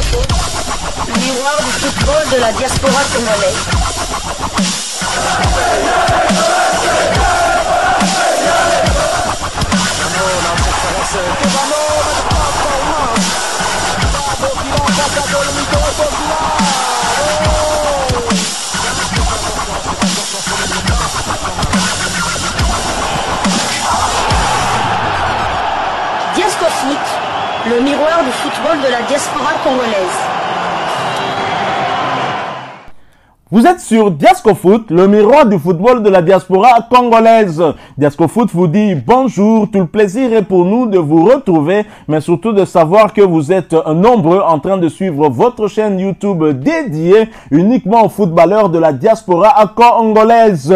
Foot, le miroir du football de la diaspora congolaise. Diasco Foot, le miroir du football de la diaspora congolaise. Vous êtes sur Diasco Foot, le miroir du football de la diaspora congolaise. Diasco Foot vous dit bonjour, tout le plaisir est pour nous de vous retrouver, mais surtout de savoir que vous êtes nombreux en train de suivre votre chaîne YouTube dédiée uniquement aux footballeurs de la diaspora congolaise.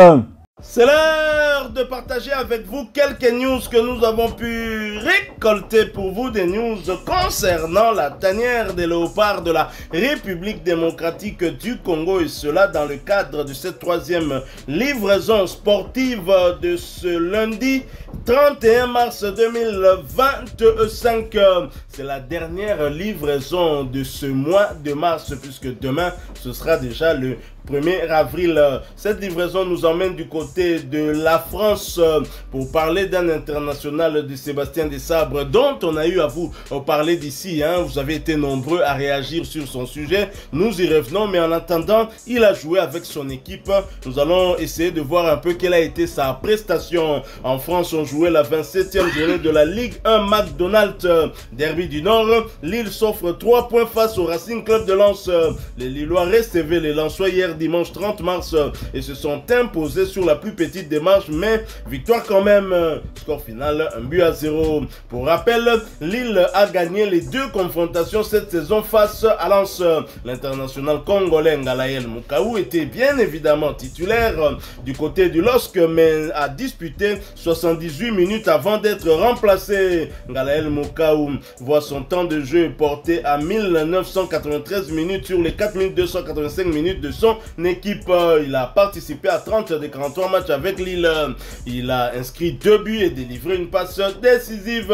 C'est l'heure de partager avec vous quelques news que nous avons pu récolter pour vous, des news concernant la tanière des léopards de la République démocratique du Congo, et cela dans le cadre de cette troisième livraison sportive de ce lundi 31 mars 2025. C'est la dernière livraison de ce mois de mars, puisque demain ce sera déjà le 1er avril. Cette livraison nous emmène du côté de la France pour parler d'un international de Sébastien Desabre dont on a eu à vous parler d'ici. Vous avez été nombreux à réagir sur son sujet. Nous y revenons, mais en attendant, il a joué avec son équipe. Nous allons essayer de voir un peu quelle a été sa prestation. En France, on jouait la 27e journée de la Ligue 1 McDonald's Derby du Nord. Lille s'offre 3 points face au Racing Club de Lens. Les Lillois recevaient les Lensois hier dimanche 30 mars et se sont imposés sur la plus petite démarche, mais victoire quand même. Score final 1-0. Pour rappel, Lille a gagné les 2 confrontations cette saison face à Lens. L'international congolais Ngalael Mukaou était bien évidemment titulaire du côté du LOSC, mais a disputé 78 minutes avant d'être remplacé. Ngalael Mukaou voit son temps de jeu porté à 1993 minutes sur les 4285 minutes de son équipe. Il a participé à 30 des 43 matchs avec Lille. Il a inscrit 2 buts et délivré une passe décisive.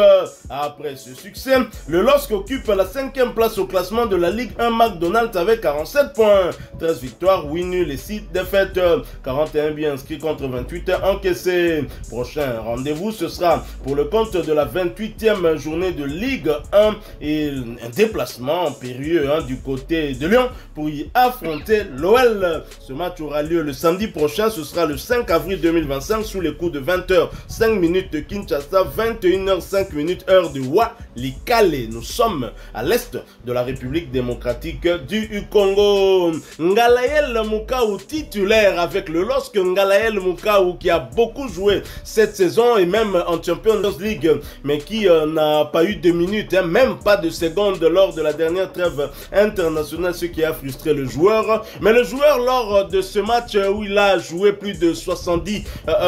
Après ce succès, le LOSC occupe la 5e place au classement de la Ligue 1 McDonald's avec 47 points, 13 victoires, 8 nuls et 6 défaites, 41 buts inscrits contre 28 encaissés. Prochain rendez-vous, ce sera pour le compte de la 28e journée de Ligue 1 et un déplacement périlleux du côté de Lyon pour y affronter l'OL. Ce match aura lieu le samedi prochain, ce sera le 5 avril 2025 sous les coups de 20h05 de Kinshasa, 21h05 heure de Walikale. Nous sommes à l'est de la République démocratique du Congo. Ngalael Mukaou titulaire avec le LOSC. Ngalael Mukaou qui a beaucoup joué cette saison et même en Champions League, mais qui n'a pas eu de minutes, même pas de secondes lors de la dernière trêve internationale, ce qui a frustré le joueur. Mais le joueur, lors de ce match où il a joué plus de 70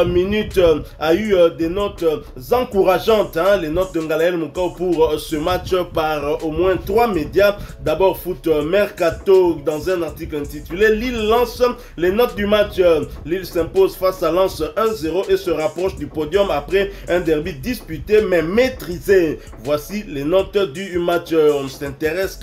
minutes, a eu des notes encourageantes, les notes de Ngalael Mukaou pour ce match par au moins 3 médias. D'abord Foot Mercato dans un article intitulé Lille lance les notes du match. Lille s'impose face à Lens 1-0 et se rapproche du podium après un derby disputé mais maîtrisé. Voici les notes du match. On s'intéresse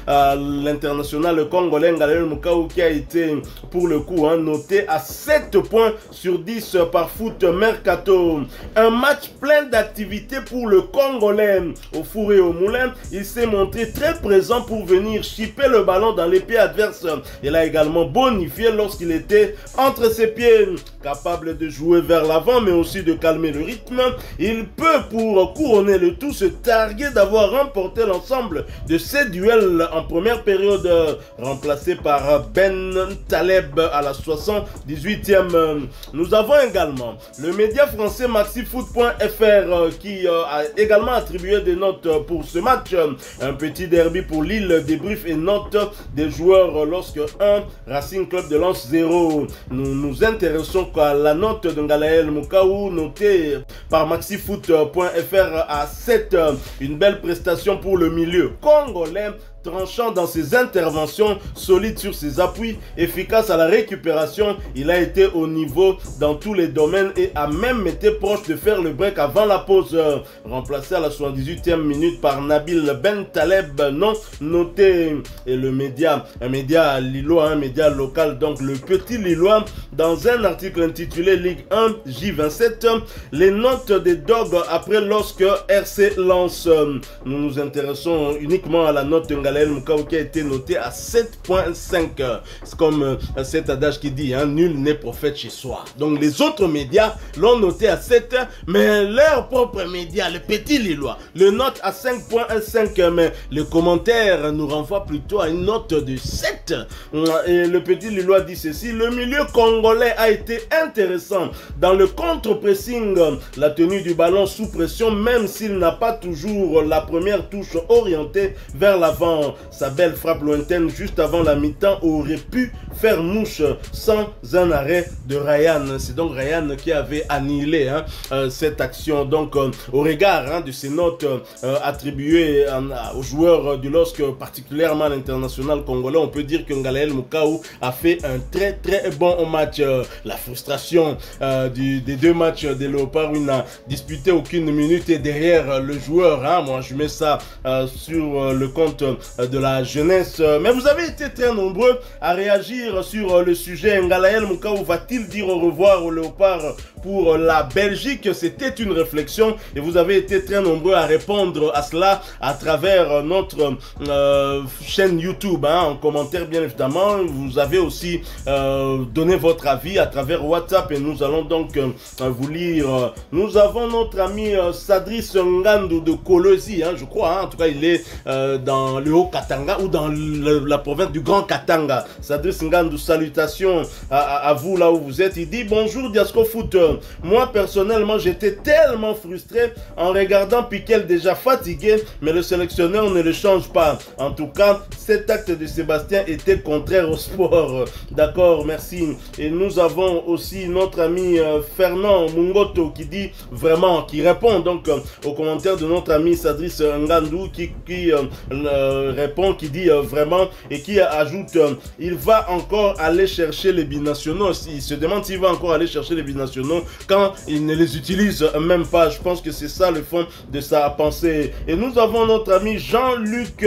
à l'international congolais Ngalael Mukaou qui a été pour le coup noté à 7 points sur 10 par Foot Mercato. Un match plein d'activités pour le Congolais. Au four et au moulin, il s'est montré très présent pour venir chipper le ballon dans les pieds adverses. Il a également bonifié lorsqu'il était entre ses pieds. Capable de jouer vers l'avant mais aussi de calmer le rythme, il peut pour couronner le tout se targuer d'avoir remporté l'ensemble de ses duels en première période, remplacé par Ben Taleb à la 78e. Nous avons également le média français maxifoot.fr qui a également attribué des notes pour ce match. Un petit derby pour Lille, débrief et notes des joueurs lorsque 1, Racing Club de Lens 0. Nous nous intéressons à la note de Ngalael Mukaou notée par maxifoot.fr à 7. Une belle prestation pour le milieu congolais tranchant dans ses interventions, solide sur ses appuis, efficace à la récupération. Il a été au niveau dans tous les domaines et a même été proche de faire le break avant la pause. Remplacé à la 78e minute par Nabil Ben Taleb, non noté. Et le média, un média lillois, un média local, donc le Petit Lillois, dans un article intitulé Ligue 1 J27, les notes des Dogs après lorsque RC lance. Nous nous intéressons uniquement à la note de Ngalael Moukau qui a été notée à 7.5. C'est comme cet adage qui dit, hein, nul n'est prophète chez soi. Donc les autres médias l'ont noté à 7, mais leur propre média, le Petit Lillois, le note à 5.5, mais les commentaires nous renvoient plutôt à une note de 7. Et le Petit Lillois dit ceci: le milieu congolais a été intéressant dans le contre-pressing, la tenue du ballon sous pression, même s'il n'a pas toujours la première touche orientée vers l'avant. Sa belle frappe lointaine juste avant la mi-temps aurait pu faire mouche sans un arrêt de Ryan. C'est donc Ryan qui avait annihilé cette action. Donc au regard de ces notes attribuées aux joueurs du LOSC, particulièrement à l'international congolais, on peut dire que Ngalael Moukau a fait un très bon match. La frustration des deux matchs des Léopards, il n'a disputé aucune minute et derrière le joueur, moi je mets ça sur le compte de la jeunesse. Mais vous avez été très nombreux à réagir sur le sujet. Ngalael Moukau va-t-il dire au revoir aux Léopards pour la Belgique? C'était une réflexion et vous avez été très nombreux à répondre à cela à travers notre chaîne YouTube, en commentaire bien évidemment. Vous avez aussi donné votre avis à travers WhatsApp et nous allons donc vous lire. Nous avons notre ami Sadris Ngandou de Kolosi, je crois, en tout cas il est dans le Haut-Katanga ou dans la province du Grand Katanga. Sadris Ngandou, salutations à vous là où vous êtes. Il dit: bonjour Diasco Foot. Moi personnellement j'étais tellement frustré en regardant Piquel déjà fatigué, mais le sélectionneur ne le change pas. En tout cas cet acte de Sébastien était contraire au sport. D'accord, merci. Et nous avons aussi notre ami Fernand Mungoto qui dit vraiment, qui répond donc aux commentaires de notre ami Sadris Ngandou qui répond, qui dit vraiment et qui ajoute il va encore aller chercher les binationaux. Il se demande s'il va encore aller chercher les binationaux quand il ne les utilise même pas. Je pense que c'est ça le fond de sa pensée. Et nous avons notre ami Jean-Luc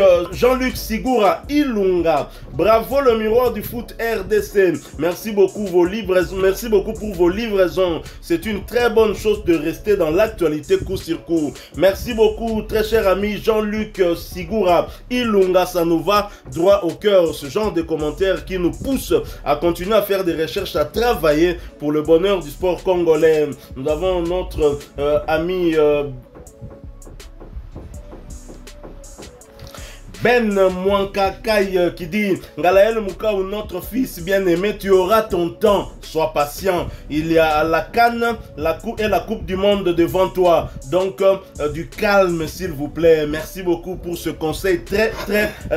Sigura Ilunga. Bravo le miroir du foot RDC. Merci beaucoup vos livraisons. Merci beaucoup pour vos livraisons. C'est une très bonne chose de rester dans l'actualité coup sur coup. Merci beaucoup très cher ami Jean-Luc Sigura Ilunga. Ça nous va droit au cœur. Ce genre de commentaires qui nous pousse à continuer à faire des recherches, à travailler pour le bonheur du sport congolais. Nous avons notre ami Ben Mwankakai qui dit: Ngalael Moukau, notre fils bien-aimé, tu auras ton temps, sois patient. Il y a la CAN et la Coupe du Monde devant toi. Donc, du calme s'il vous plaît. Merci beaucoup pour ce conseil très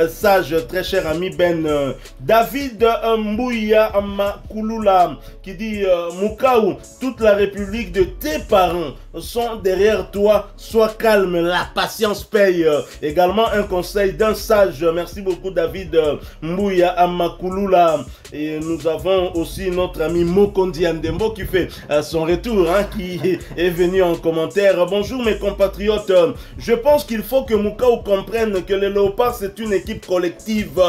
sage, très cher ami Ben. David Mbouya Makulula qui dit: Moukau, toute la République de tes parents sont derrière toi, sois calme, la patience paye. Également un conseil d'un sage. Merci beaucoup David Mbouya Amakulula. Et nous avons aussi notre ami Mokondi Andembo qui fait son retour, qui est venu en commentaire. Bonjour mes compatriotes, je pense qu'il faut que Moukau comprenne que les Léopards c'est une équipe collective.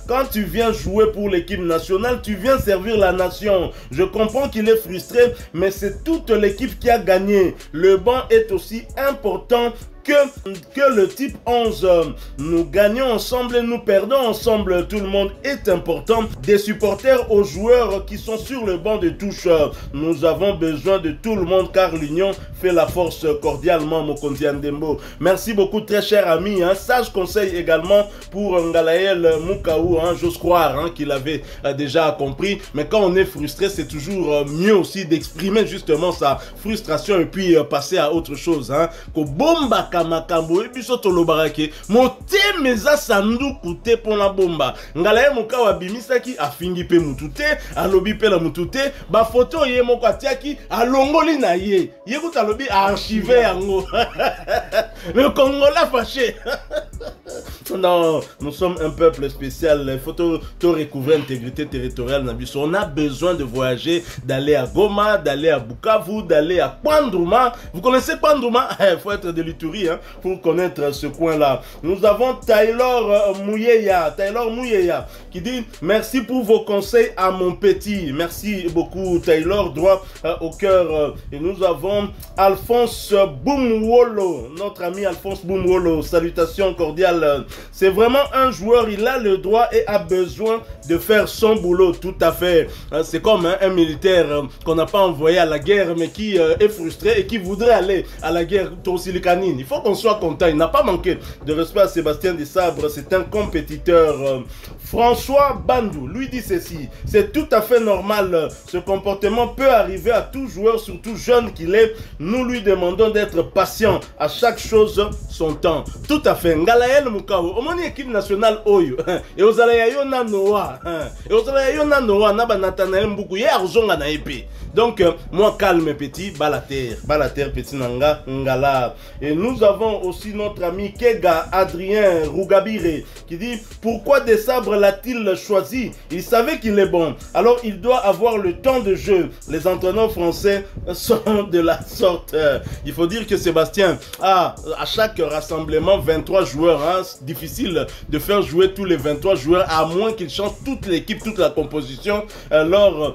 Quand tu viens jouer pour l'équipe nationale, tu viens servir la nation. Je comprends qu'il est frustré, mais c'est toute l'équipe qui a gagné. Le banc est aussi important que le type 11. Nous gagnons ensemble et nous perdons ensemble. Tout le monde est important. Des supporters aux joueurs qui sont sur le banc de touche. Nous avons besoin de tout le monde car l'union fait la force. Cordialement Mokondi Andembo. Merci beaucoup très cher ami. Sage conseil également pour Ngalael Moukau. J'ose croire qu'il avait déjà compris. Mais quand on est frustré, c'est toujours mieux aussi d'exprimer justement sa frustration et puis passer à autre chose. Bomba makambo ebiso tolobarake motema eza sanduku te pona bomba. Ngalael Moukau abimisaki afingi pe mutu te, alobi pe la mutu te, ba photo ye moko atiaki alongoli na ye kuta alobi archivé yango. Le Congolais fâché. Non, nous sommes un peuple spécial. Il faut tout recouvrir l'intégrité territoriale. On a besoin de voyager, d'aller à Goma, d'aller à Bukavu, d'aller à Kwandrouma. Vous connaissez Kwandrouma? Il faut être de l'Ituri pour connaître ce coin-là. Nous avons Taylor Mouyeya, qui dit merci pour vos conseils à mon petit. Merci beaucoup Taylor, droit au cœur. Et nous avons Alphonse Boumwolo, notre ami Alphonse Boumwolo. Salutations cordiales. C'est vraiment un joueur, il a le droit et a besoin de faire son boulot, tout à fait. C'est comme un militaire qu'on n'a pas envoyé à la guerre, mais qui est frustré et qui voudrait aller à la guerre Torsilikanine. Il faut qu'on soit content. Il n'a pas manqué de respect à Sébastien Desabre. C'est un compétiteur. François Bandou lui dit ceci: c'est tout à fait normal. Ce comportement peut arriver à tout joueur, surtout jeune qu'il est. Nous lui demandons d'être patient. À chaque chose son temps. Tout à fait. Ngalael Mukao, au moins équipe nationale Oyo. Et aux Alayayo na Noah. Et aux Alayayo na Noah, na Nathanaël Mboukou. Yé Arzonga na épée. Donc, moi calme petit, balater petit nanga, ngala. Et nous avons aussi notre ami Kega Adrien Rougabire qui dit pourquoi Desabre l'a-t-il choisi? Il savait qu'il est bon. Alors il doit avoir le temps de jeu. Les entraîneurs français sont de la sorte. Il faut dire que Sébastien a à chaque rassemblement 23 joueurs. C'est difficile de faire jouer tous les 23 joueurs à moins qu'il change toute l'équipe, toute la composition lors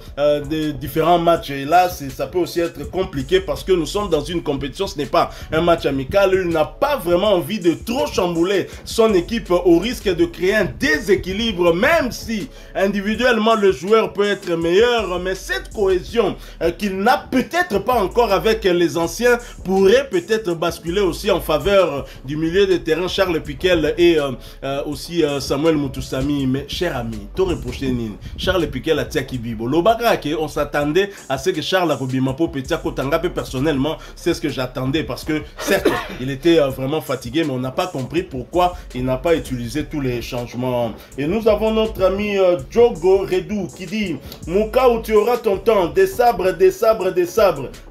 des différents matchs. Et là, ça peut aussi être compliqué parce que nous sommes dans une compétition, ce n'est pas un match amical. Il n'a pas vraiment envie de trop chambouler son équipe au risque de créer un déséquilibre, même si individuellement le joueur peut être meilleur. Mais cette cohésion qu'il n'a peut-être pas encore avec les anciens pourrait peut-être basculer aussi en faveur du milieu de terrain Charles Piquel et aussi Samuel Moutoussamy. Mais cher ami, t'aurais reproché Charles Piquel a Tiaki Bibo. On s'attendait à ce que Charles Akobimapo Petiako Tangape personnellement, c'est ce que j'attendais parce que certes, il était vraiment fatigué, mais on n'a pas compris pourquoi il n'a pas utilisé tous les changements. Et nous avons notre ami Djogo Redou qui dit Mouka où tu auras ton temps, des sabres.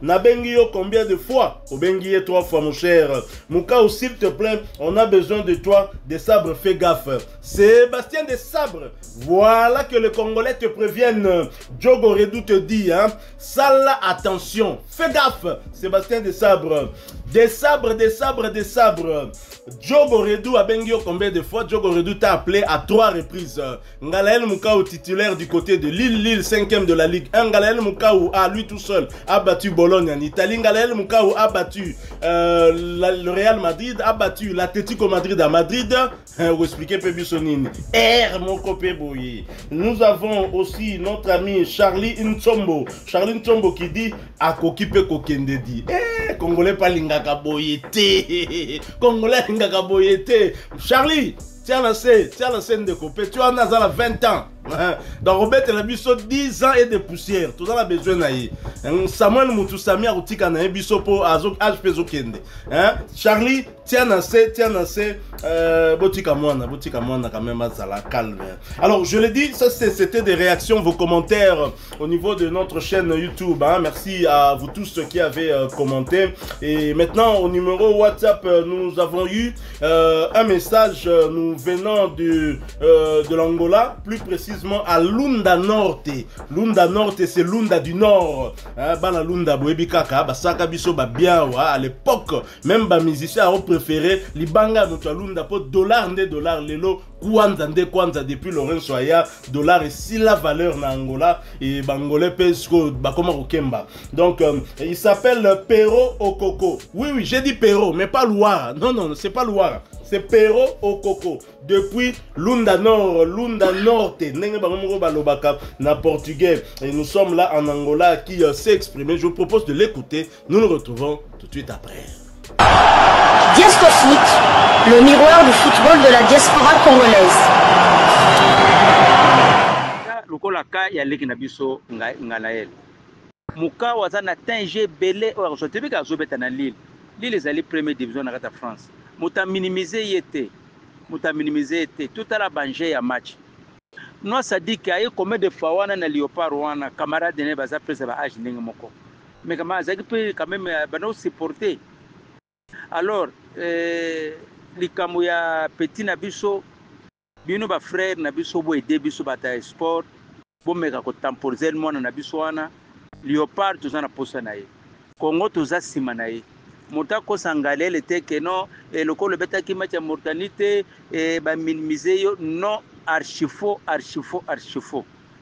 Nabengio combien de fois? Obengiye 3 fois mon cher. Mouka où s'il te plaît, on a besoin de toi, des sabres, fais gaffe. Sébastien Desabre, voilà que les Congolais te préviennent. Djogo Redou te dit, sale attention, fais gaffe. Sébastien Desabre. Desabre. Djogo Redou a bengio combien de fois? Djogo Redou t'a appelé à 3 reprises. Ngalael Moukao titulaire du côté de Lille 5e de la Ligue 1. Ngalael Moukao a lui tout seul a battu Bologne en Italie. Ngalael Moukao a battu le Real Madrid, a battu l'Atlético Madrid à Madrid. Vous expliquez Pébissonine. Nous avons aussi notre ami Charlie Ntsombo. Charlie Ntsombo qui dit Akokipe Kokende dit. Congolais pas lingaka boyete. Congolais lingaka boyete. Charlie, tiens la scène de copé. Tu en as 20 ans. Dans Robert Telabiso 10 ans et de poussière. Tout ça a besoin d'ailleurs. Samuel Moutoussamy a outika na biso po azok HP zokende. Charlie, tiens assez. Botika mwana quand même à la calme. Alors je l'ai dit, ça c'était des réactions, vos commentaires au niveau de notre chaîne YouTube. Merci à vous tous qui avez commenté. Et maintenant au numéro WhatsApp, nous avons eu un message nous venant de l'Angola, plus précisément à Lunda Norte. Lunda Norte, c'est Lunda du Nord. Bana Lunda Boebikaka, Basaka Biso bien à l'époque, même les musiciens ont préféré Libanga notre Lunda pour dollar lelo Kwanza depuis Lorenzo Aya, dollar et si la valeur na Angola et Bangolais Pesco Bakoma Okemba. Donc il s'appelle Pero Okoko. Oui, j'ai dit Pero, mais pas Loire. Non, c'est pas Loire. C'est Pero Okoko. Depuis Lunda Norte, na portugais. Et nous sommes là en Angola qui s'est exprimé. Je vous propose de l'écouter. Nous nous retrouvons tout de suite après. Diasco Foot, le miroir du football de la diaspora congolaise. Lokola ka ya leki na biso ngalael. Muka wazana tenge belé o rejote ka zobeta na Lille. Lille ezali première division na kata France. Muta minimiser yete. Tout à la banger ya match. Nous ça dit qu'il y a combien de fois wana na Léopard wana camarade ne baza presse ba âge ndenge moko. Mais comment ça peut quand même bano supporter. Alors likambo ya petit na biso bino ba frère na biso bo aider biso bata sport bo meka ko temporiser mwana na biso wana Léopard toza na posa na ye Congo toza sima na ye mota ko sangalele te que non et le ko le betaki match ya Mauritanie te et ba minimiser yo non archifaux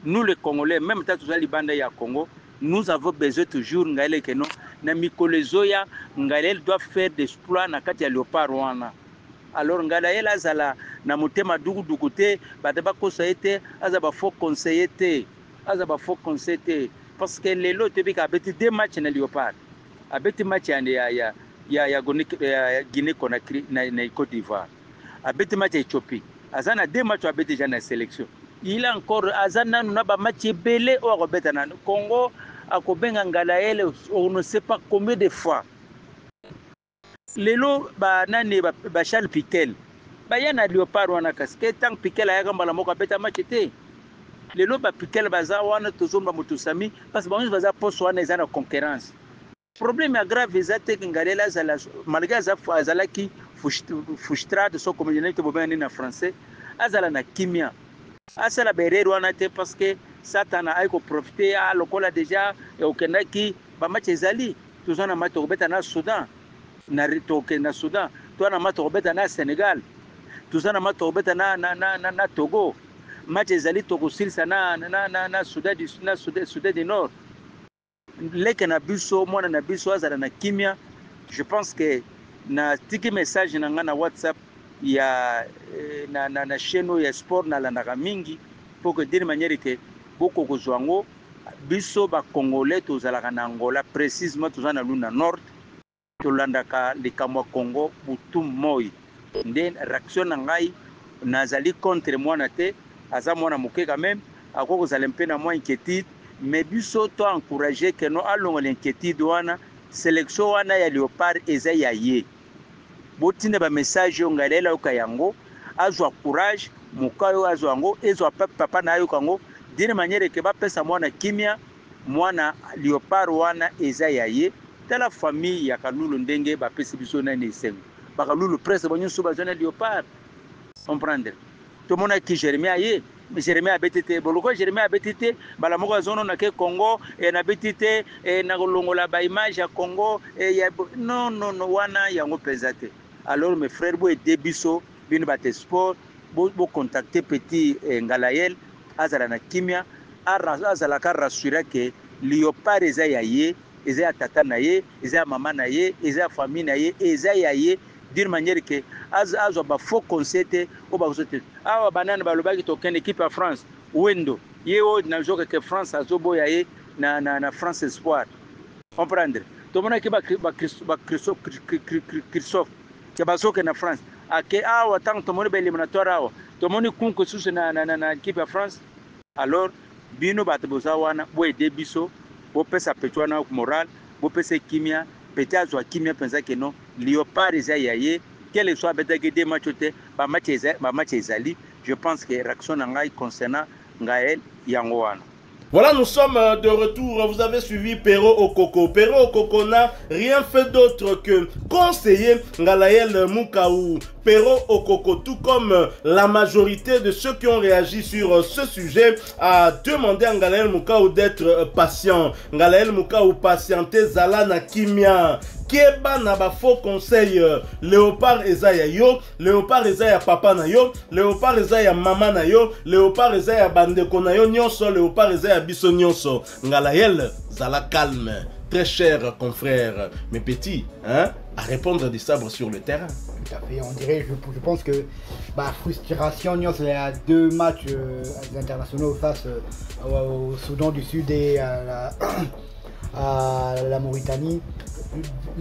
nous les Congolais même ta toza libanda ya Congo nous avons besoin toujours ngale que non na mikolo zoya ngale doit faire des exploits na kati ya Léopard wana alors Ngalael azala na motema dugu te bateba kosa ete azaba faux conseiller te parce que lelo te bika beti deux matchs na Léopard abeti match ya Guinée Conakry na Côte d'Ivoire abeti match ya Éthiopie azana deux matchs abeti déjà na sélection il a encore azana na ba match belé o robeta na Congo akobenga Ngalael on ne sait pas combien de fois lelo ba nani ba Charles Piquel ba yana Léopard wana kaske tant Piquel ayaka mbala moko beta match te lelo ba Piquel baza wana tozomba mutusami parce que bango baza poste wana ezana concurrence problème grave ezate Ngalela zala malgré azala ki frustrade so comme je te na français azala na kimia asala berero wana te parce que satana aiko profiter a lokola déjà et okendaki ba match ezali tozana match beta na Soudan na ritoke na Soudan tona mato beta na Sénégal tuzana mato beta na Togo match ezali Togo silsa na Soudan du Nord leke na biso mwana na biso azala na kimia je pense que na tiki message na nga na WhatsApp ya na chaîne ya sport na landaka mingi pour que d'une manière que boko kozwango biso ba Congolais tozalaka na Angola précisément tozana luna Nord tolandaka likambo Congo butu moi nde réaction na ngai nazali contre mwana te aza mwana moke quand même akoko zala mpe na moins inquiétude mais biso to encourager que no alongo l'inquiétude wana sélection wana ya Léopard eza ya ye botine ba message Ngalela okayango azwa courage mukayo azwa yango ezwa papa na yo kango d'une manière que ba pesa mwana kimia mwana Léopard wana eza ya ye dans la famille ya Kalulu ndenge ba pesi biso na nesengo ba Kalulu presse bonyo so ba zona Léopard comprendre to mona ki Jérémie a BTT boloko Jérémie a BTT bala moko zono na ke Congo et na BTT et na longola ba image ya Congo et ya non wana yango pesate alors mes frères bo aider biso bino ba sport bo contacter petit Ngalael azala na kimia azala ka rassurer que Léopard eza ya ye eza ya tata na ye eza ya mama na ye eza ya famille na ye eza ya ye d'une manière que azwa ba faux conseil o ba conseil awa banana balobaki to ken équipe à France wendo yeo na joke que France azoboya ye na France Espoir comprendre to mona ki ba Christophe ke basoke na France ake awa tant to mona ba éliminatoire awa to moni kunko susu na équipe à France alors bino bato bozawana bo aider biso bo pesa petwana moral bo pesa kimia peta azwa kimia penza que non Léopard eza ya ye quel soit betaki des matchs te ba match ezali je pense que réaction na ngai concernant Ngael yango wana. Voilà, nous sommes de retour. Vous avez suivi Pero Okoko. Pero Okoko n'a rien fait d'autre que conseiller Ngalael Mukaou. Pero Okoko, tout comme la majorité de ceux qui ont réagi sur ce sujet, a demandé à Ngalael Mukaou d'être patient. Ngalael Mukaou patienté Zalana Kimia. Keba na ba faux conseil Léopard ezaya yo, Léopard ezaya papa na yo, Léopard ezaya mama na yo, Léopard ezaya bandeko na yo nyonso, Léopard ezaya biso nyonso. Ngalael zala calme, très cher confrère, mes petits, hein, à répondre des sabres sur le terrain. Tout à fait, on dirait, je pense que frustration, il y a deux matchs internationaux face au Soudan du Sud et à la Mauritanie.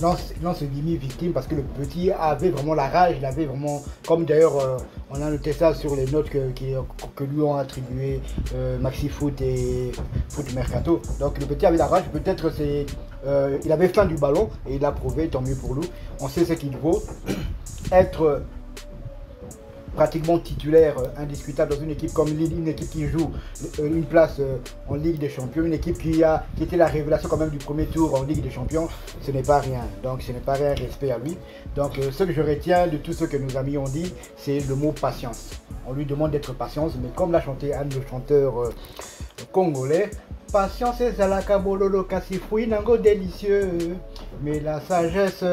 Non, c'est Guimi victime parce que le petit avait vraiment la rage, il avait vraiment, comme d'ailleurs on a noté ça sur les notes que lui ont attribué Maxi Foot et Foot Mercato. Donc le petit avait la rage, peut-être il avait faim du ballon et il a prouvé, tant mieux pour lui. On sait ce qu'il vaut. Être pratiquement titulaire indiscutable dans une équipe comme Lille, une équipe qui joue une place en Ligue des Champions, une équipe qui était la révélation quand même du premier tour en Ligue des Champions. Ce n'est pas rien, donc ce n'est pas rien, respect à lui. Donc ce que je retiens de tout ce que nos amis ont dit, c'est le mot patience. On lui demande d'être patient, mais comme l'a chanté un de nos chanteurs congolais, patience et zalaka bololo kasi fruit nango délicieux, mais la sagesse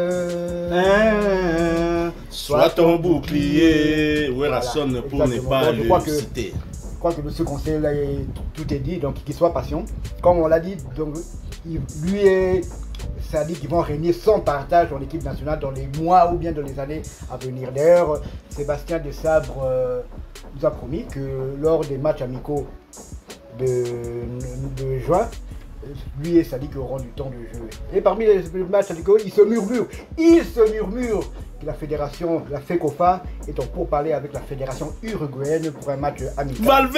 soit ton bouclier. Ouais, la sonne pour ne pas le citer. Je crois que de ce conseil-là, tout est dit, donc qu'il soit patient. Comme on l'a dit, donc, lui et Sadi qui vont régner sans partage dans l'équipe nationale dans les mois ou bien dans les années à venir. D'ailleurs, Sébastien Desabre nous a promis que lors des matchs amicaux de juin, lui et Sadi auront du temps de jouer. Et parmi les matchs amicaux, il se murmure que la fédération, la FECOFA, est en pourparlers avec la fédération uruguayenne pour un match amical.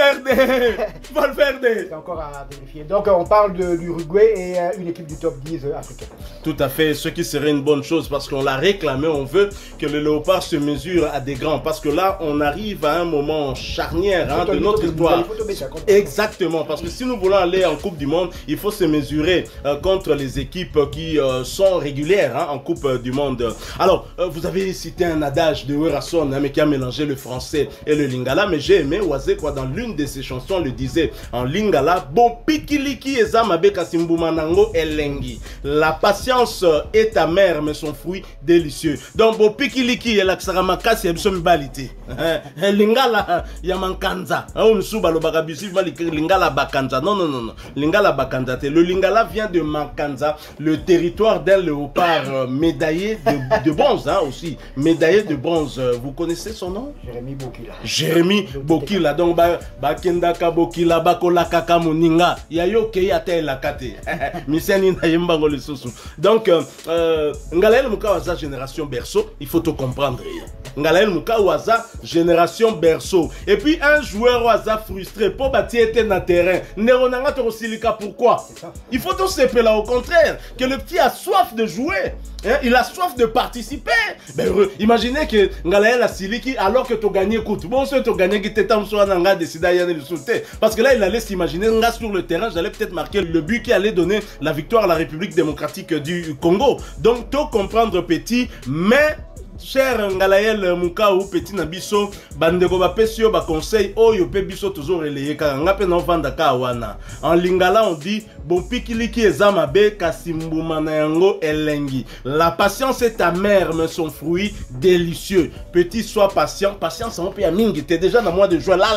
Valverde C'est encore à vérifier. Donc on parle de l'Uruguay et une équipe du top 10 africain. Tout à fait, ce qui serait une bonne chose parce qu'on l'a réclamé, on veut que le Léopard se mesure à des grands. Parce que là, on arrive à un moment charnière de notre histoire. Exactement, parce que si nous voulons aller en Coupe du Monde, il faut se mesurer contre les équipes qui sont régulières en Coupe du Monde. Alors, vous avez cité un adage de Werason, mais qui a mélangé le français et le lingala, mais j'ai aimé Oazé quoi dans l'une de ses chansons le disait en lingala, bon pikiliki ezamabe kasimbumanango elengi. La patience est amère mais son fruit délicieux. Donc bon pikiliki et l'axaramakasi ebsom balite. Lingala yamankanza. On suba lo bagabisi lingala bakanza. Non. Lingala bakanza. Le lingala vient de Mankanza, le territoire d'un léopard médaillé de bronze aussi. Médaillé de bronze. Vous connaissez son nom? Jérémy Bokila. Jérémy Bokila. Donc bakendaka Bokila bakola kaka moninga. Yayo ke yate la kate. Miseni na yembango le soso. Donc Ngalael Mukawaza génération berceau, il faut te comprendre. Ngalael Mukawaza génération berceau. Et puis un joueur Waza frustré pour bâtir était dans terrain. Neronanga Torosilika pourquoi? Il faut tout se là au contraire que le petit a soif de jouer. Il a soif de participer. Ben, imaginez que Ngalael a Siliki alors que tu as gagné écoute. Bon, si tu as gagné qui t'étais en soi, Nanga décidé à le sauter. Parce que là, il allait s'imaginer, Nga sur le terrain, j'allais peut-être marquer le but qui allait donner la victoire à la République démocratique du Congo. Donc, tu comprendre petit, mais cher Ngalael Mukaou petit nabiso bandeko ba pesio ba conseil oyo pe biso toujours relayer ka ngape na vanda ka wana en lingala on dit bon pikiliki ezama be kasimbuma na yango elengi. La patience est amère mais son fruit délicieux. Petit sois patient, patience on peut mingi, t'es déjà dans mois de juin là.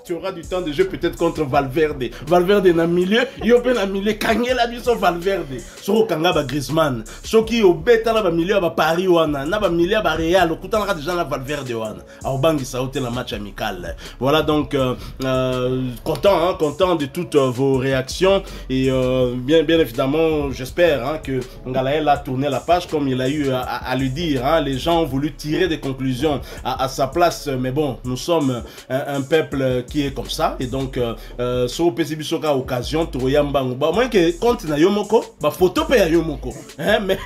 Tu auras du temps de jeu peut-être contre Valverde. Valverde na milieu, yope na milieu, kangela biso Valverde. Soko kanga ba Griezmann. Soki obeta na ba milieu ba Paris wana, na ba milieu ba Real, okutana déjà na Valverde wana. Au bangi ça la match amical. Voilà donc content de toutes vos réactions et bien évidemment, j'espère que Ngalael a tourné la page comme il a eu à le dire. Les gens ont voulu tirer des conclusions à sa place, mais bon, nous sommes un peuple qui est comme ça et donc so pesi bisoka occasion to yambango ba moins que compte na yomoko ba photo pe ya yomoko mais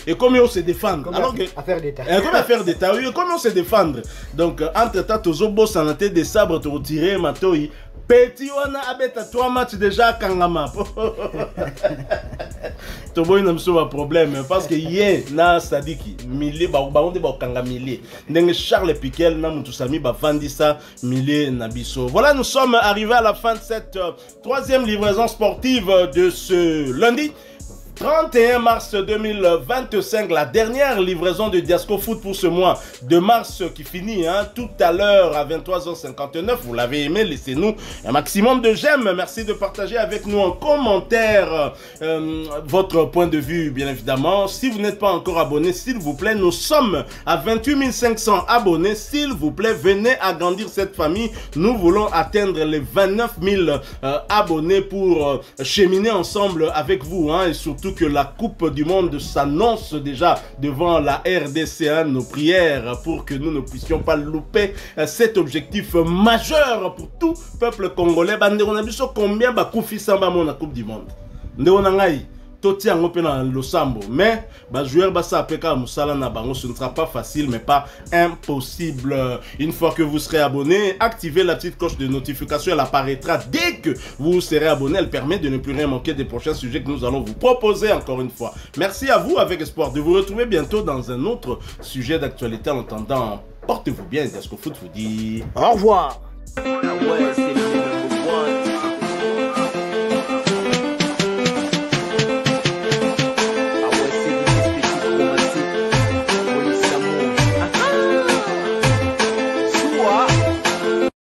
et comme on se défendre comme alors que affaire d'état comme affaire d'état oui comme on se défendre donc entre temps tozo boss en tête des sabres to retirer matoi petit wana abeta 3 matchs déjà kangama to boy na mso ba problème parce que hier na Sadiki millier ba onde ba kanga millier ndenge Charles Piquel na mutu sami ba vandisa millier na biso. Voilà, nous sommes arrivés à la fin de cette troisième livraison sportive de ce lundi 31 mars 2025, la dernière livraison de Diasco Foot pour ce mois de mars qui finit tout à l'heure à 23h59. Vous l'avez aimé, laissez-nous un maximum de j'aime. Merci de partager avec nous en commentaire votre point de vue, bien évidemment. Si vous n'êtes pas encore abonné, s'il vous plaît, nous sommes à 28 500 abonnés. S'il vous plaît, venez agrandir cette famille. Nous voulons atteindre les 29 000 abonnés pour cheminer ensemble avec vous et surtout que la Coupe du Monde s'annonce déjà devant la RDC. Nos prières pour que nous ne puissions pas louper cet objectif majeur pour tout peuple congolais. Combien Bakoufi Samba la Coupe du Monde? Toti en open dans le sambo. Mais, bah, joueur basa apeka musala na bango, ce ne sera pas facile, mais pas impossible. Une fois que vous serez abonné, activez la petite cloche de notification, elle apparaîtra dès que vous serez abonné. Elle permet de ne plus rien manquer des prochains sujets que nous allons vous proposer encore une fois. Merci à vous, avec espoir de vous retrouver bientôt dans un autre sujet d'actualité. En attendant, portez-vous bien. Dasco Foot vous dit au revoir.